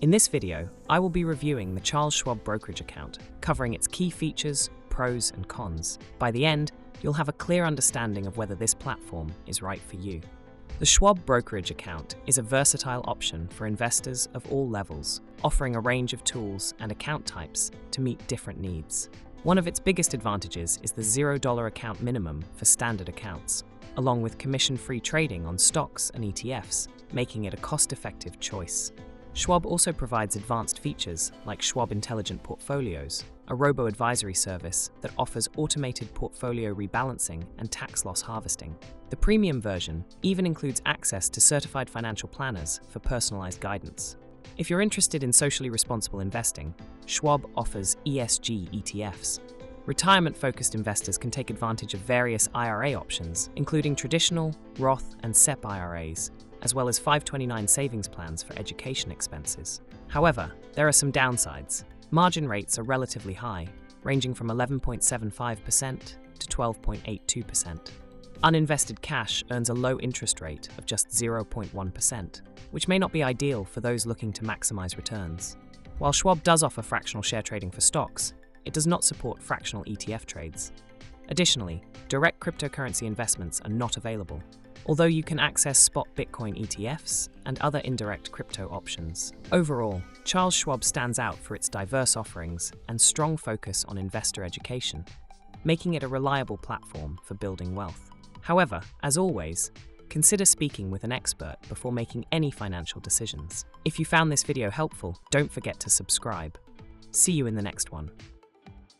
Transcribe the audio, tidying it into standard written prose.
In this video, I will be reviewing the Charles Schwab Brokerage account, covering its key features, pros and cons. By the end, you'll have a clear understanding of whether this platform is right for you. The Schwab Brokerage account is a versatile option for investors of all levels, offering a range of tools and account types to meet different needs. One of its biggest advantages is the $0 account minimum for standard accounts, along with commission-free trading on stocks and ETFs, making it a cost-effective choice. Schwab also provides advanced features like Schwab Intelligent Portfolios, a robo-advisory service that offers automated portfolio rebalancing and tax loss harvesting. The premium version even includes access to certified financial planners for personalized guidance. If you're interested in socially responsible investing, Schwab offers ESG ETFs. Retirement-focused investors can take advantage of various IRA options, including traditional, Roth, and SEP IRAs, as well as 529 savings plans for education expenses. However, there are some downsides. Margin rates are relatively high, ranging from 11.75% to 12.82%. Uninvested cash earns a low interest rate of just 0.1%, which may not be ideal for those looking to maximize returns. While Schwab does offer fractional share trading for stocks, it does not support fractional ETF trades. Additionally, direct cryptocurrency investments are not available, although you can access spot Bitcoin ETFs and other indirect crypto options. Overall, Charles Schwab stands out for its diverse offerings and strong focus on investor education, making it a reliable platform for building wealth. However, as always, consider speaking with an expert before making any financial decisions. If you found this video helpful, don't forget to subscribe. See you in the next one.